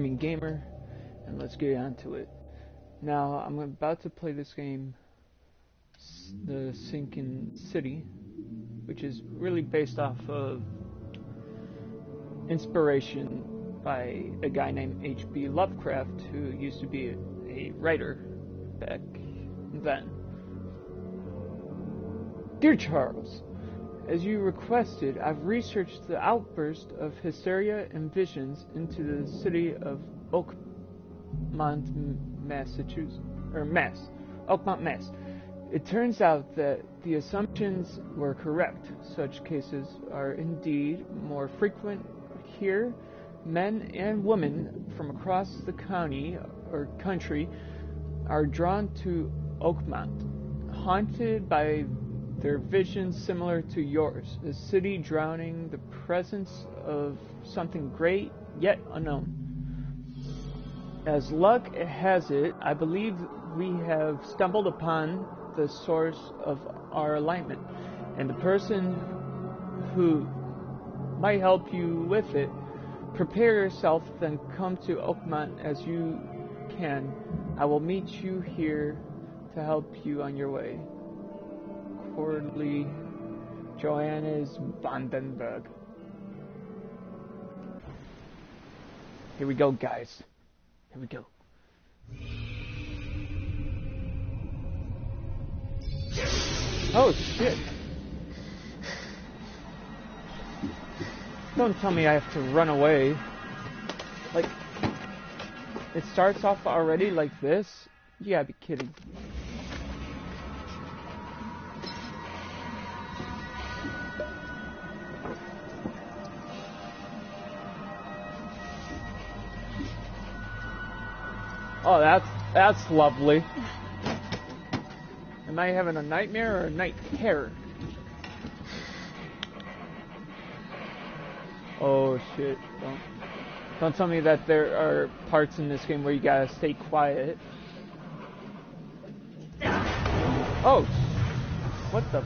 gamer, and let's get on to it. Now, I'm about to play this game, the Sunken City, which is really based off of inspiration by a guy named H.P. Lovecraft, who used to be a writer back then. Dear Charles, as you requested, I've researched the outburst of hysteria and visions into the city of Oakmont, Massachusetts, or Oakmont, Mass. It turns out that the assumptions were correct. Such cases are indeed more frequent here. Men and women from across the county or country are drawn to Oakmont, haunted by their visions similar to yours, a city drowning the presence of something great yet unknown. As luck has it, I believe we have stumbled upon the source of our alignment, and the person who might help you with it. Prepare yourself, then come to Oakmont as you can. I will meet you here to help you on your way. Cordially, Johannes Vandenberg. Here we go, guys. Here we go. Oh, shit. Don't tell me I have to run away. Like, it starts off already like this? You gotta be kidding. Oh, that's lovely. Am I having a nightmare or a night terror? Oh shit! Don't tell me that there are parts in this game where you gotta stay quiet. Oh, what the?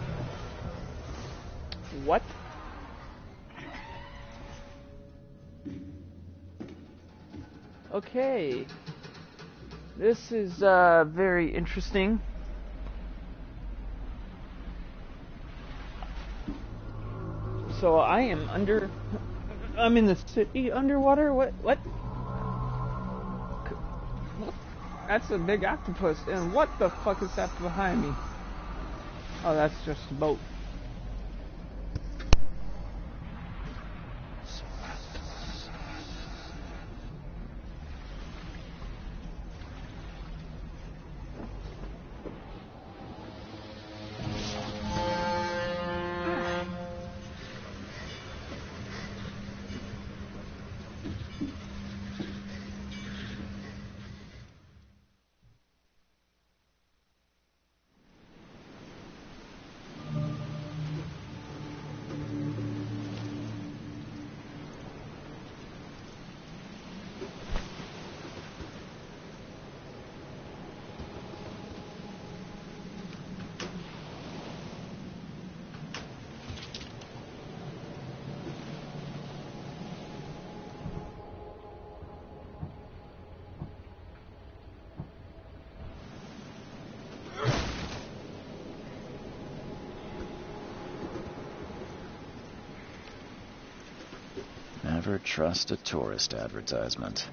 What? Okay. This is very interesting. So I'm in the city underwater? What? That's a big octopus, and what the fuck is that behind me? Oh, that's just a boat. Never trust a tourist advertisement.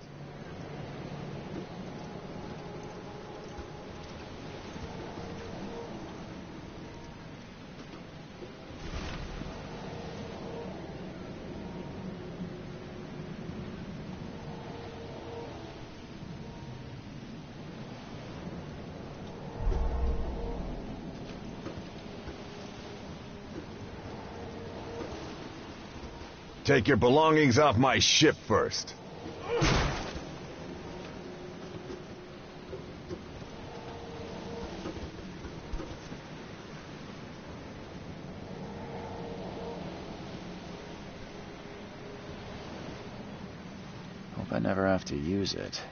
Take your belongings off my ship first. Hope I never have to use it,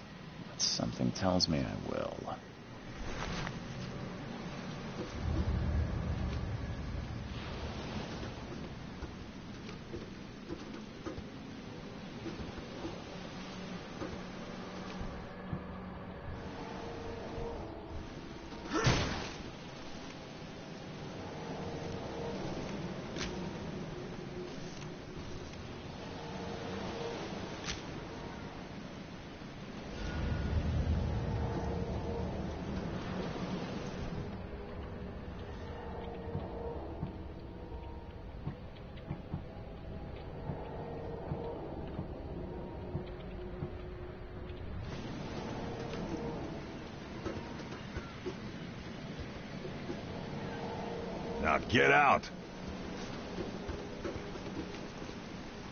but something tells me I will. out! Get out!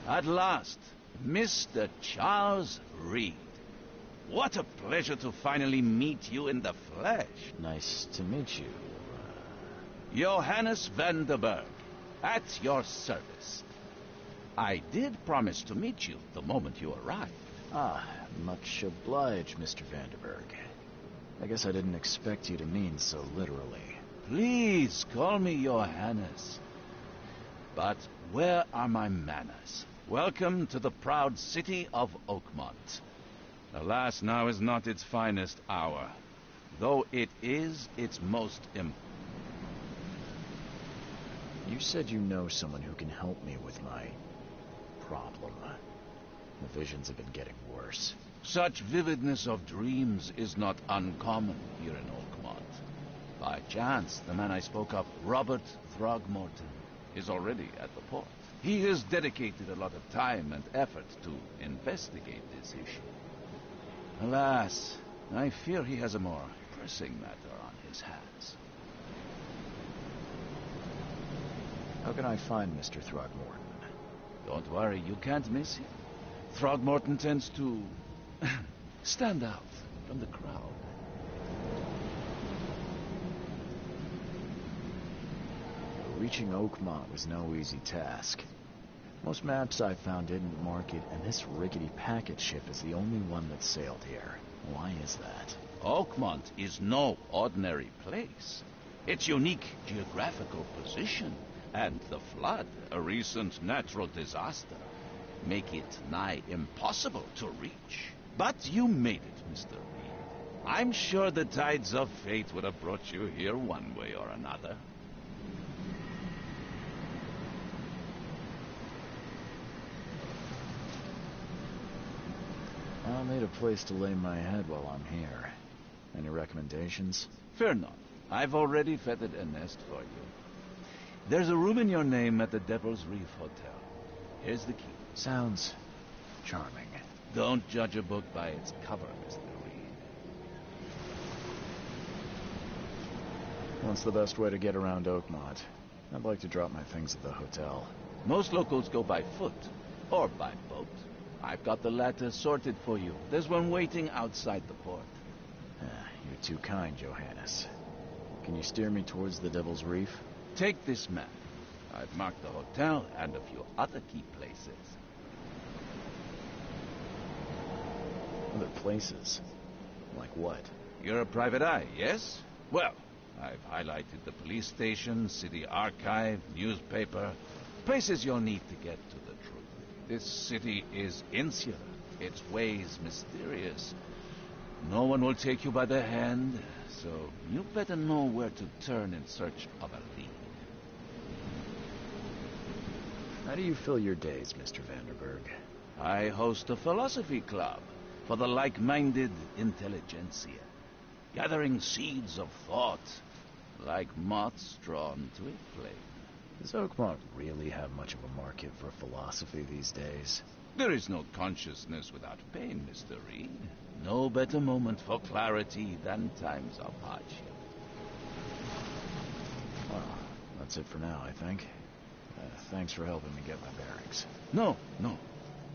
At last, Mr. Charles Reed. What a pleasure to finally meet you in the flesh. Nice to meet you. Johannes van der Berg, at your service. I did promise to meet you the moment you arrived. Ah, much obliged, Mr. Vanderberg. I guess I didn't expect you to mean so literally. Please call me Johannes. But where are my manners? Welcome to the proud city of Oakmont. Alas, now is not its finest hour, though it is its most You said you know someone who can help me with my problem. The visions have been getting worse. Such vividness of dreams is not uncommon here in Oakmont. By chance, the man I spoke of, Robert Throgmorton, is already at the port. He has dedicated a lot of time and effort to investigate this issue. Alas, I fear he has a more pressing matter on his hands. How can I find Mr. Throgmorton? Don't worry, you can't miss him. Throgmorton tends to stand out from the crowd. Reaching Oakmont was no easy task. Most maps I found didn't mark it, and this rickety packet ship is the only one that sailed here. Why is that? Oakmont is no ordinary place. Its unique geographical position and the flood, a recent natural disaster, make it nigh impossible to reach. But you made it, Mr. Reed. I'm sure the tides of fate would have brought you here one way or another. I'll need a place to lay my head while I'm here. Any recommendations? Fear not. I've already fettered a nest for you. There's a room in your name at the Devil's Reef Hotel. Here's the key. Sounds charming. Don't judge a book by its cover, Mr. Reed. What's the best way to get around Oakmont? I'd like to drop my things at the hotel. Most locals go by foot or by boat. I've got the latter sorted for you. There's one waiting outside the port. You're too kind, Johannes. Can you steer me towards the Devil's Reef? Take this map. I've marked the hotel and a few other key places. Other places? Like what? You're a private eye, yes? Well, I've highlighted the police station, city archive, newspaper, places you'll need to get to the truth. This city is insular, its ways mysterious. No one will take you by the hand, so you better know where to turn in search of a lead. How do you fill your days, Mr. Vanderberg? I host a philosophy club for the like-minded intelligentsia, gathering seeds of thought like moths drawn to a flame. Does Oakmont really have much of a market for philosophy these days? There is no consciousness without pain, Mr. Reed. No better moment for clarity than times of hardship. Well, that's it for now, I think. Thanks for helping me get my bearings. No.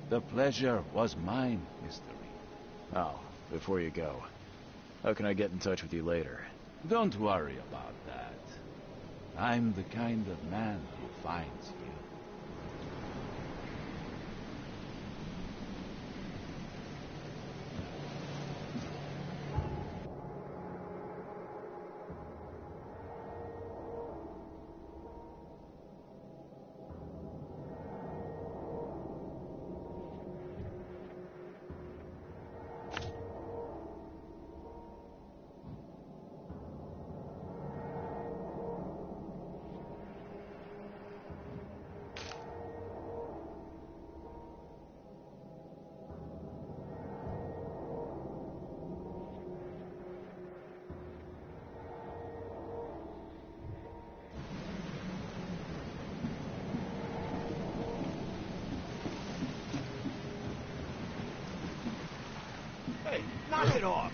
The pleasure was mine, Mr. Reed. Oh, before you go, how can I get in touch with you later? Don't worry about that. I'm the kind of man who finds you. Hey, knock it off!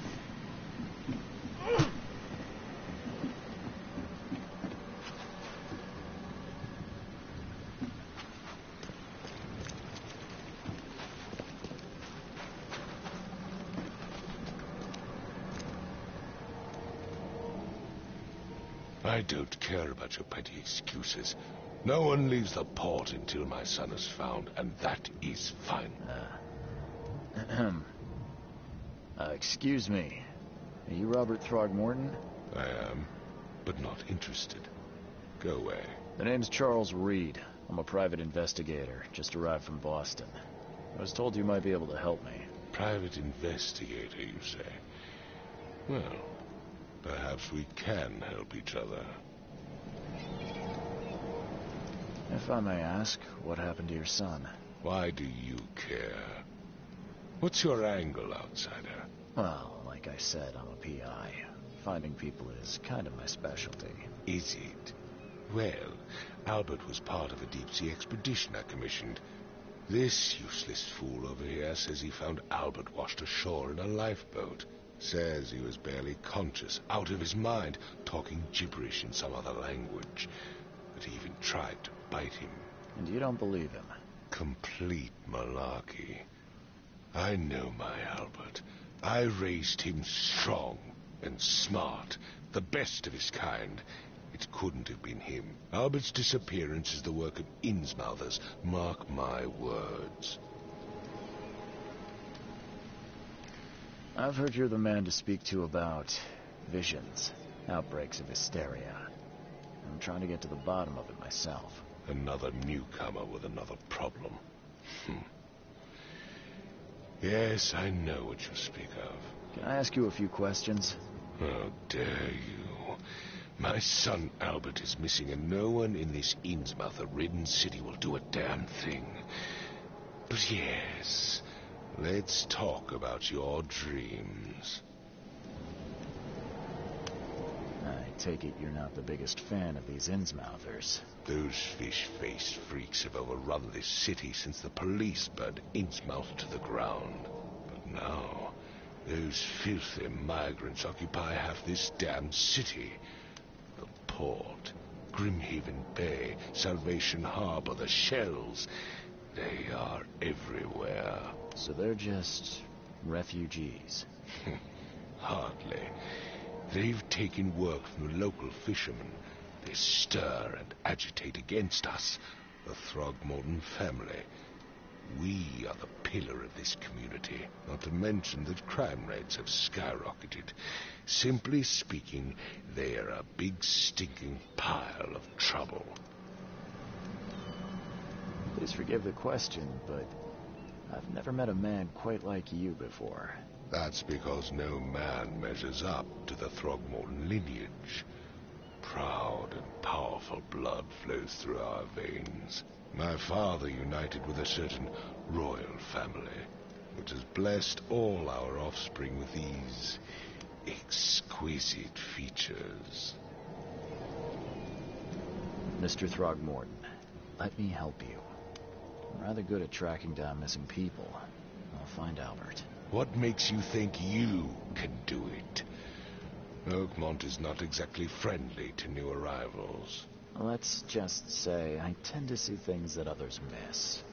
I don't care about your petty excuses. No one leaves the port until my son is found, and that is fine. Excuse me. Are you Robert Throgmorton? I am, but not interested. Go away. The name's Charles Reed. I'm a private investigator, just arrived from Boston. I was told you might be able to help me. Private investigator, you say? Well, perhaps we can help each other. If I may ask, what happened to your son? Why do you care? What's your angle, outsider? Well, like I said, I'm a PI. Finding people is kind of my specialty. Is it? Well, Albert was part of a deep-sea expedition I commissioned. This useless fool over here says he found Albert washed ashore in a lifeboat. Says he was barely conscious, out of his mind, talking gibberish in some other language. That he even tried to bite him. And you don't believe him? Complete malarkey. I know my Albert. I raised him strong and smart, the best of his kind. It couldn't have been him. Albert's disappearance is the work of Innsmouthers. Mark my words. I've heard you're the man to speak to about visions, outbreaks of hysteria. I'm trying to get to the bottom of it myself. Another newcomer with another problem. Yes, I know what you speak of. Can I ask you a few questions? How dare you? My son Albert is missing, and no one in this Innsmouther-ridden city will do a damn thing. But yes, let's talk about your dreams. I take it you're not the biggest fan of these Innsmouthers. Those fish-faced freaks have overrun this city since the police burned Innsmouth to the ground. But now, those filthy migrants occupy half this damn city. The port, Grimhaven Bay, Salvation Harbor, the shells. They are everywhere. So they're just refugees? Hardly. They've taken work from the local fishermen. They stir and agitate against us, the Throgmorton family. We are the pillar of this community, not to mention that crime rates have skyrocketed. Simply speaking, they are a big stinking pile of trouble. Please forgive the question, but I've never met a man quite like you before. That's because no man measures up to the Throgmorton lineage. Proud and powerful blood flows through our veins. My father united with a certain royal family, which has blessed all our offspring with these exquisite features. Mr. Throgmorton, let me help you. I'm rather good at tracking down missing people. I'll find Albert. What makes you think you can do it? Oakmont is not exactly friendly to new arrivals. Let's just say I tend to see things that others miss.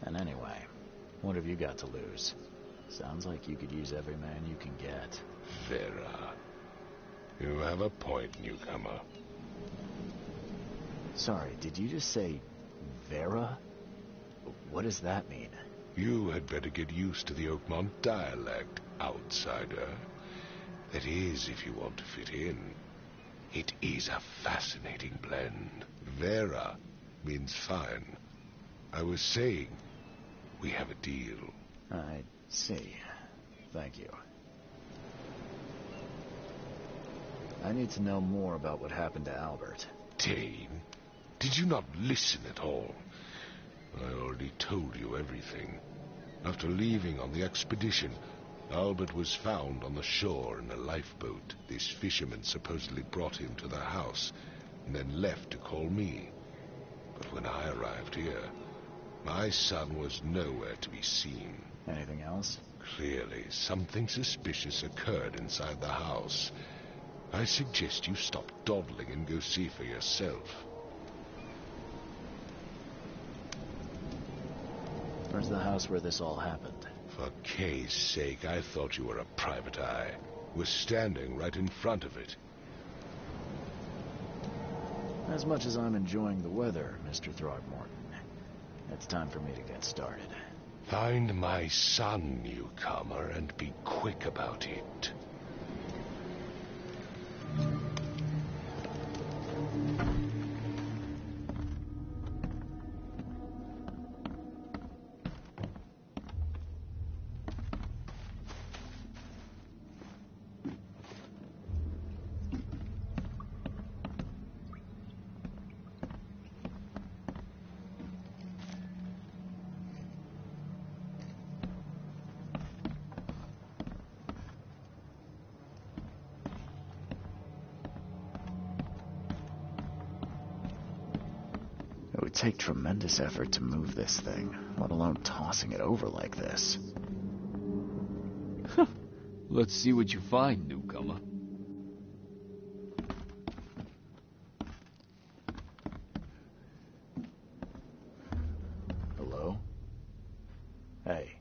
And anyway, what have you got to lose? Sounds like you could use every man you can get. Vera. You have a point, newcomer. Sorry, did you just say Vera? What does that mean? You had better get used to the Oakmont dialect, outsider. That is, if you want to fit in. It is a fascinating blend. Vera means fine. I was saying, we have a deal. I see. Thank you. I need to know more about what happened to Albert. Dane, did you not listen at all? I already told you everything. After leaving on the expedition, Albert was found on the shore in a lifeboat. This fisherman supposedly brought him to the house, and then left to call me. But when I arrived here, my son was nowhere to be seen. Anything else? Clearly, something suspicious occurred inside the house. I suggest you stop dawdling and go see for yourself. Where's the house where this all happened? For Kay's sake, I thought you were a private eye. We're standing right in front of it. As much as I'm enjoying the weather, Mr. Throgmorton, it's time for me to get started. Find my son, newcomer, and be quick about it. It would take tremendous effort to move this thing, let alone tossing it over like this. Let's see what you find, newcomer. Hello? Hey,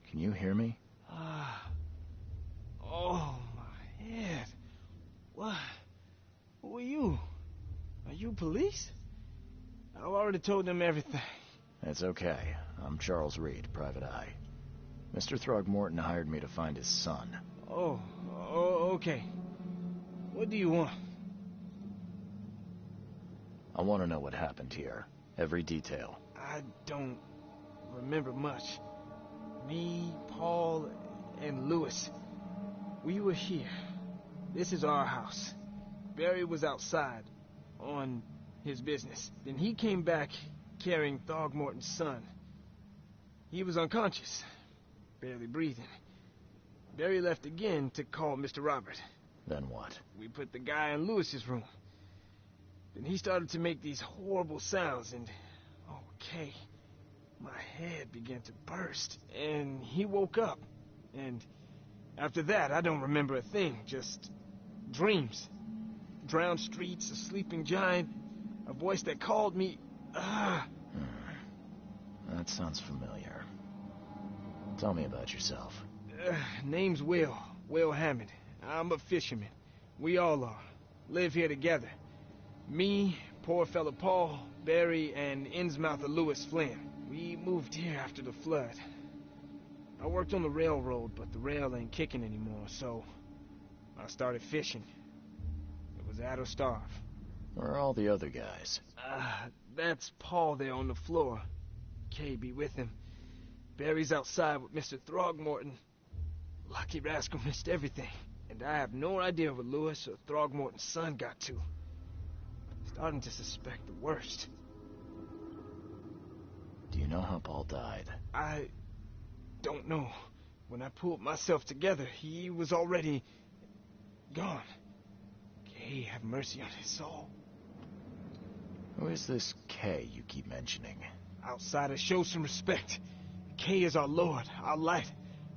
can you hear me? Oh, my head. What? Who are you? Are you police? I've already told them everything. It's okay. I'm Charles Reed, Private Eye. Mr. Throgmorton hired me to find his son. Oh, okay. What do you want? I want to know what happened here. Every detail. I don't remember much. Me, Paul, and Lewis. We were here. This is our house. Barry was outside, on his business. Then he came back carrying Throgmorton's son. He was unconscious, barely breathing. Barry left again to call Mr. Robert. Then what? We put the guy in Lewis's room. Then he started to make these horrible sounds and... okay, my head began to burst, and he woke up. And after that, I don't remember a thing, just dreams. Drowned streets, a sleeping giant, a voice that called me. That sounds familiar. Tell me about yourself. Name's Will Hammond. I'm a fisherman. We all are. Live here together. Me, poor fella Paul, Barry, and Innsmouther Lewis Flynn. We moved here after the flood. I worked on the railroad, but the rail ain't kicking anymore, so I started fishing. It was at or starve. Where are all the other guys? That's Paul there on the floor. Kay be with him. Barry's outside with Mr. Throgmorton. Lucky rascal missed everything. And I have no idea what Lewis or Throgmorton's son got to. Starting to suspect the worst. Do you know how Paul died? I don't know. When I pulled myself together, he was already gone. Kay have mercy on his soul. Who is this Kay you keep mentioning? Outsiders, show some respect. Kay is our Lord, our light,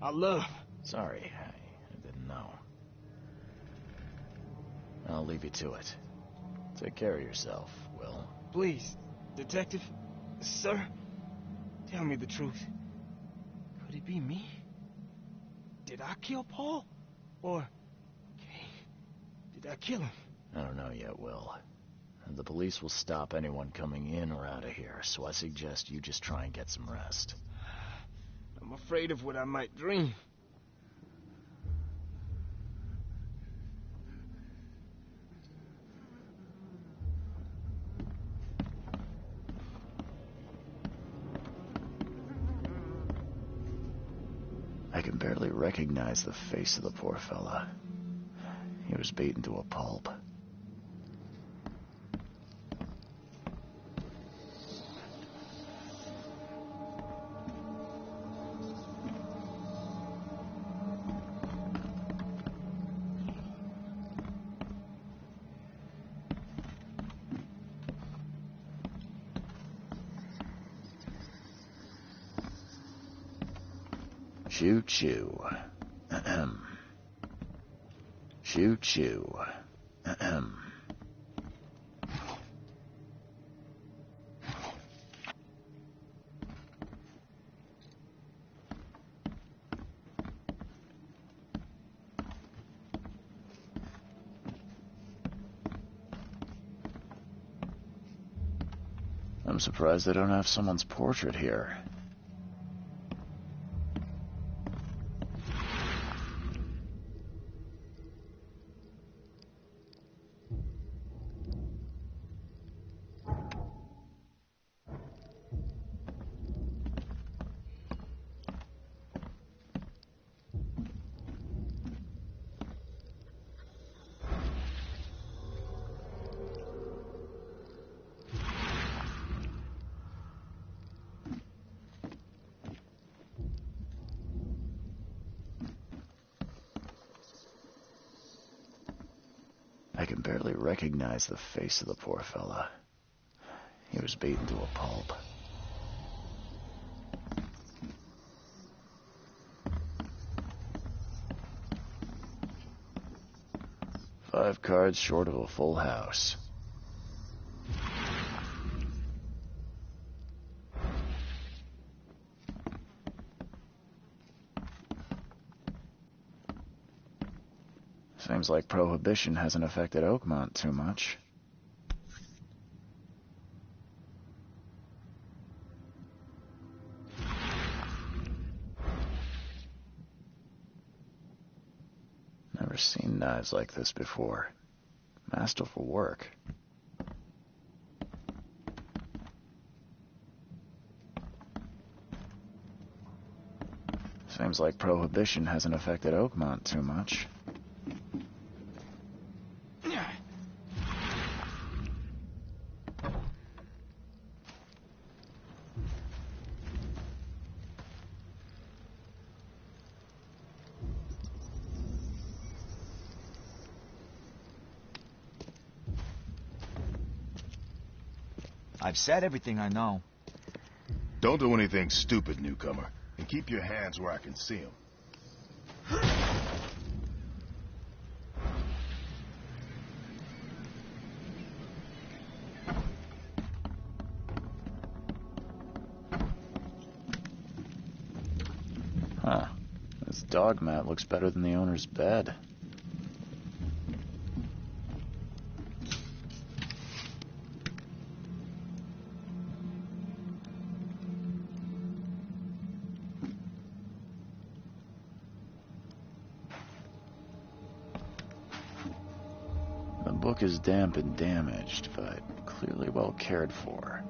our love. Sorry, I didn't know. I'll leave you to it. Take care of yourself, Will. Please, detective, sir, tell me the truth. Could it be me? Did I kill Paul? Or, Kay, did I kill him? I don't know yet, Will. The police will stop anyone coming in or out of here, so I suggest you just try and get some rest. I'm afraid of what I might dream. I can barely recognize the face of the poor fella. He was beaten to a pulp. Choo choo. Ahem. Choo choo. Ahem. I'm surprised they don't have someone's portrait here. I can barely recognize the face of the poor fella. He was beaten to a pulp. Five cards short of a full house. Seems like Prohibition hasn't affected Oakmont too much. Never seen knives like this before. Masterful work. Seems like Prohibition hasn't affected Oakmont too much. I've said everything I know. Don't do anything stupid, newcomer. And keep your hands where I can see them. Huh. This dog mat looks better than the owner's bed. The book is damp and damaged, but clearly well cared for.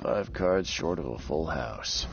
Five cards short of a full house.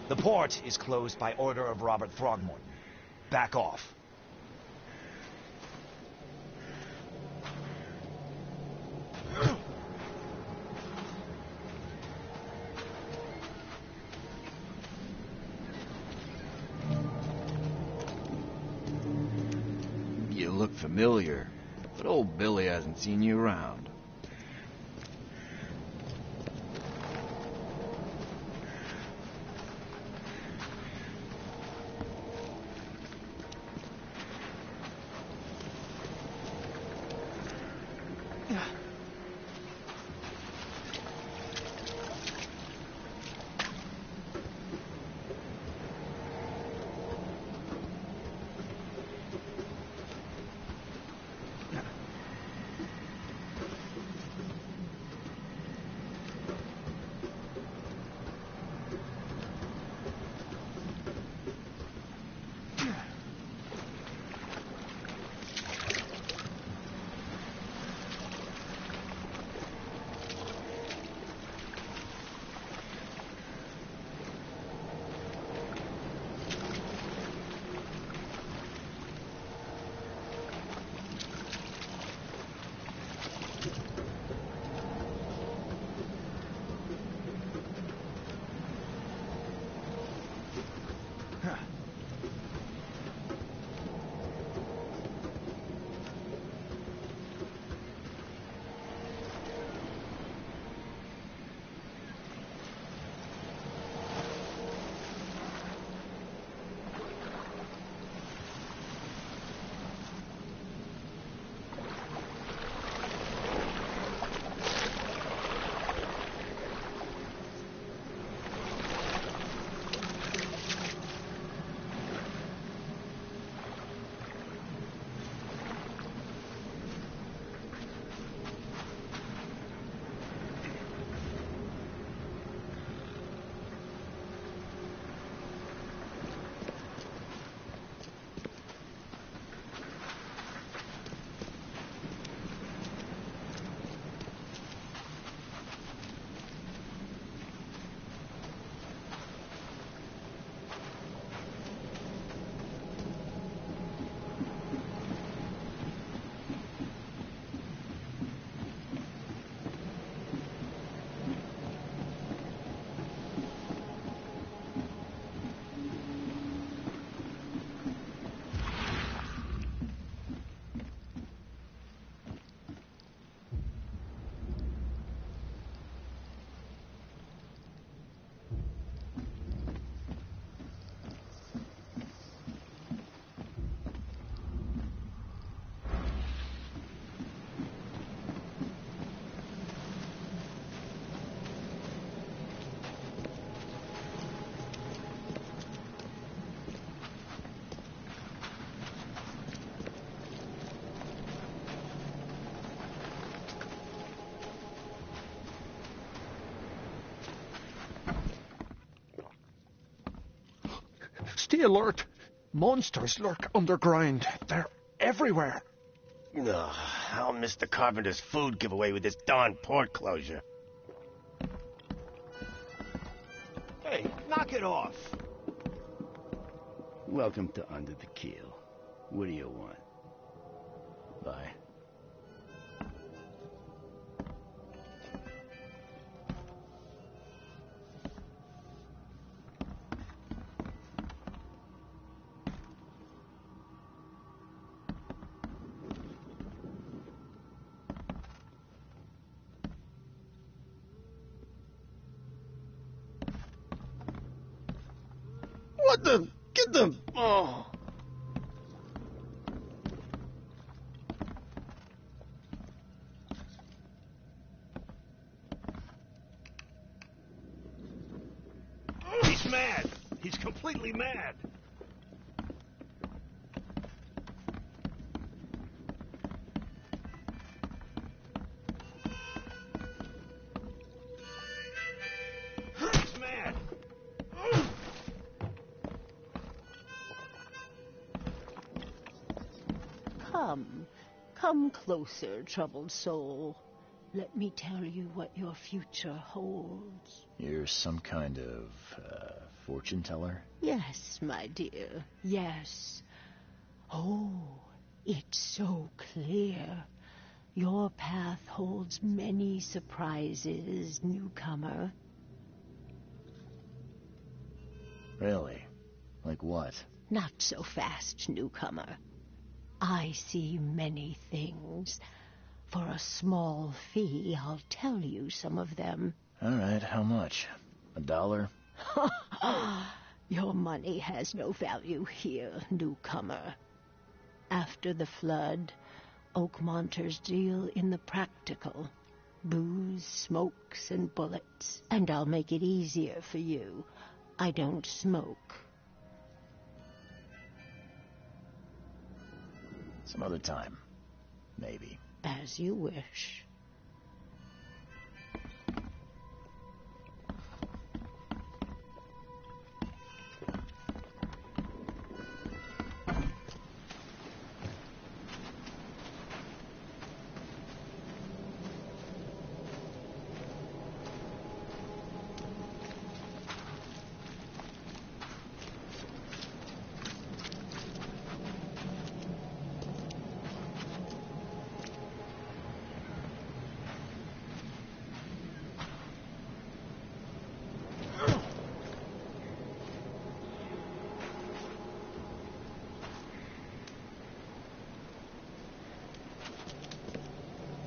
The port is closed by order of Robert Throgmorton. Back off. look familiar, but old Billy hasn't seen you around. Stay alert. Monsters lurk underground. They're everywhere. Ugh, I'll miss the carpenter's food giveaway with this darn port closure. Hey, knock it off. Welcome to Under the Keel. What do you want? Bye. What the? Get them! Oh. He's mad! He's completely mad! He's mad! Come closer, troubled soul. Let me tell you what your future holds. You're some kind of, fortune teller? Yes, my dear, yes. Oh, it's so clear. Your path holds many surprises, newcomer. Really? Like what? Not so fast, newcomer. I see many things. For a small fee, I'll tell you some of them. All right, how much? $1? Your money has no value here, newcomer. After the flood, Oakmonters deal in the practical. Booze, smokes, and bullets. And I'll make it easier for you. I don't smoke. Some other time. Maybe. As you wish.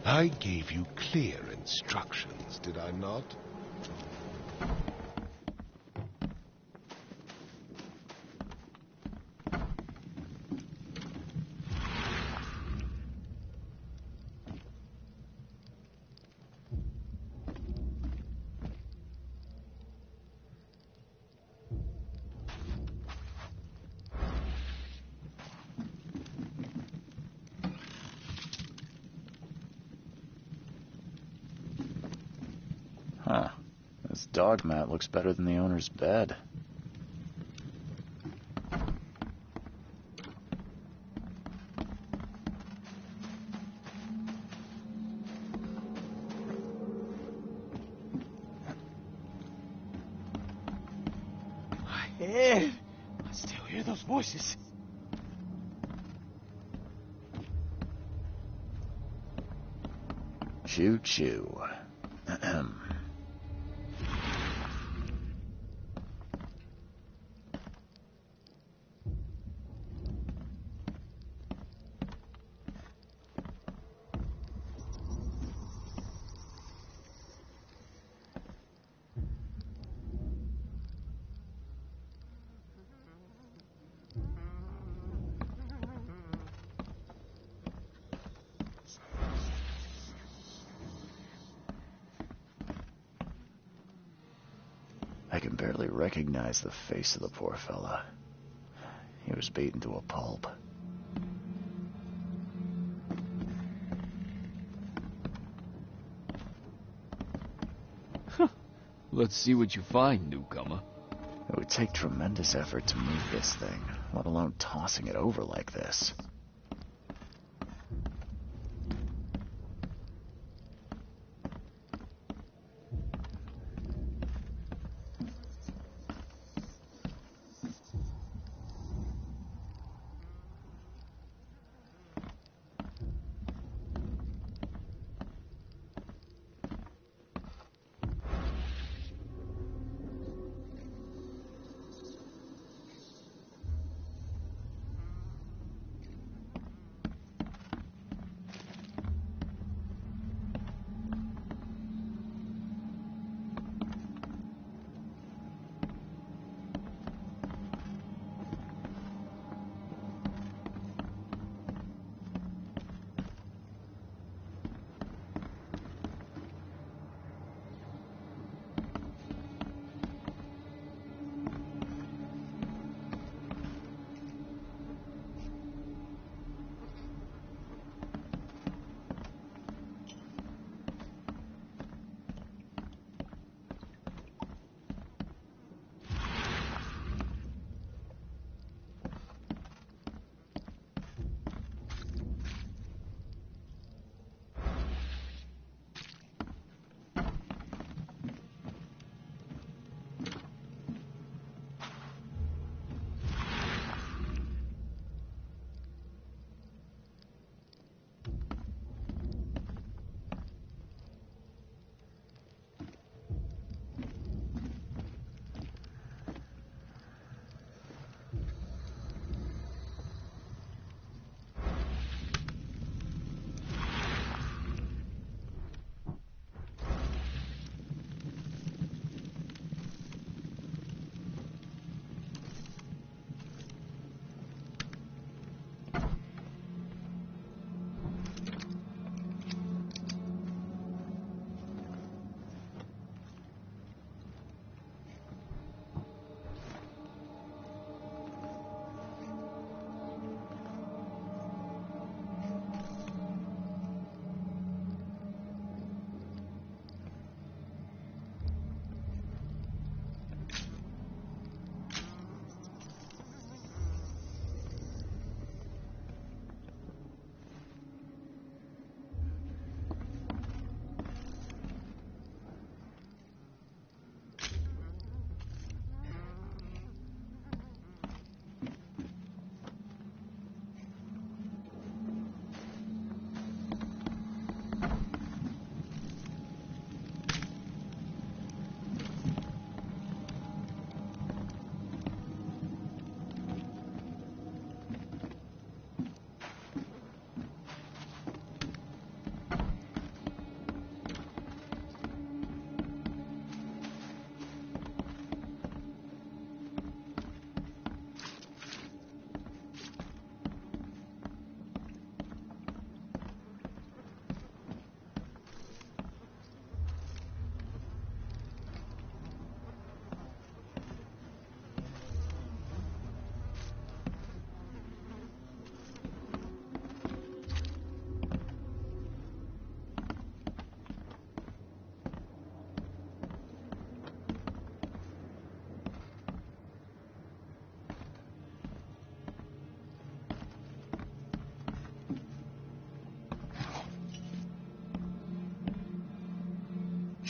I gave you clear instructions, did I not? Huh. This dog mat looks better than the owner's bed. My head! I still hear those voices. Choo-choo. Ahem. I can barely recognize the face of the poor fella. He was beaten to a pulp. Let's see what you find, newcomer. It would take tremendous effort to move this thing, let alone tossing it over like this.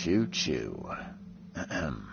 Choo-choo. Ahem.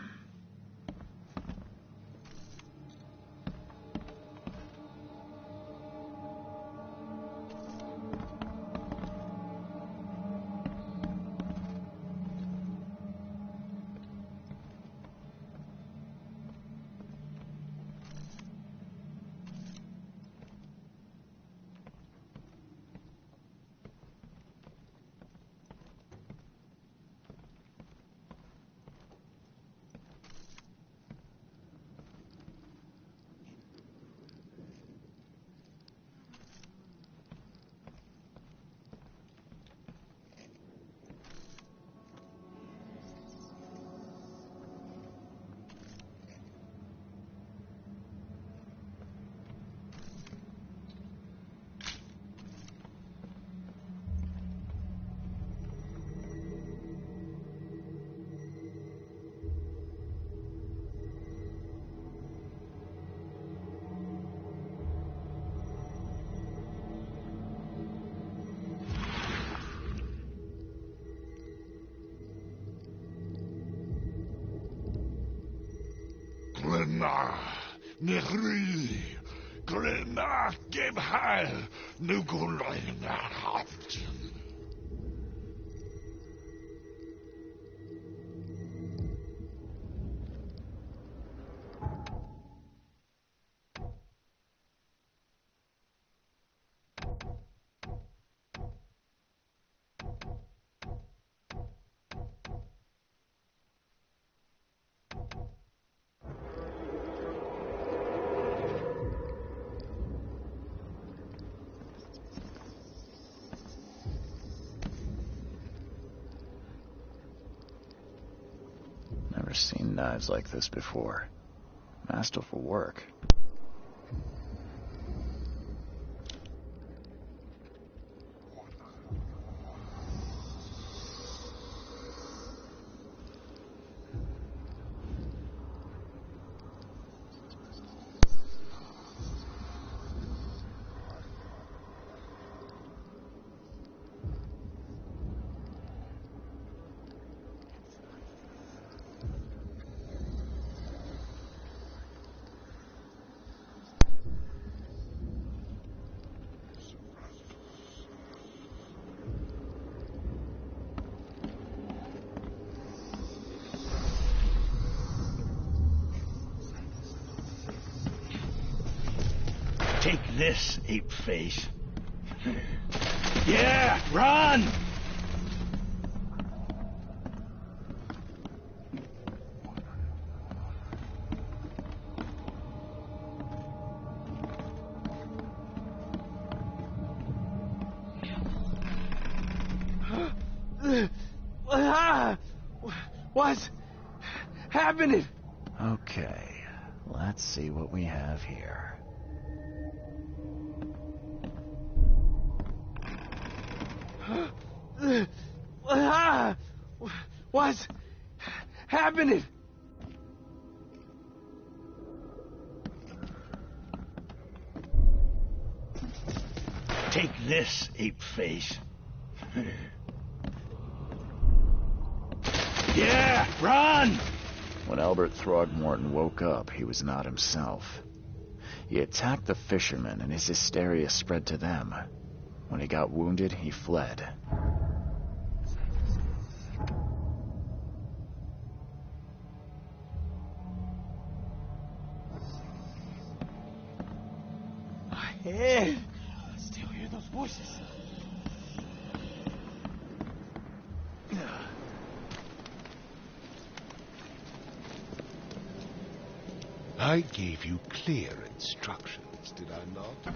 Glenna, Nehri, Glenna, Gebheil, Nuguleina, Haften. Never seen knives like this before. Masterful work. Take this, ape face. Yeah, run! What's happening? Okay, let's see what we have here. What's happening? Take this, ape face. Yeah, run! When Albert Throgmorton woke up, he was not himself. He attacked the fishermen, and his hysteria spread to them. When he got wounded, he fled. My head. I still hear those voices. I gave you clear instructions, did I not?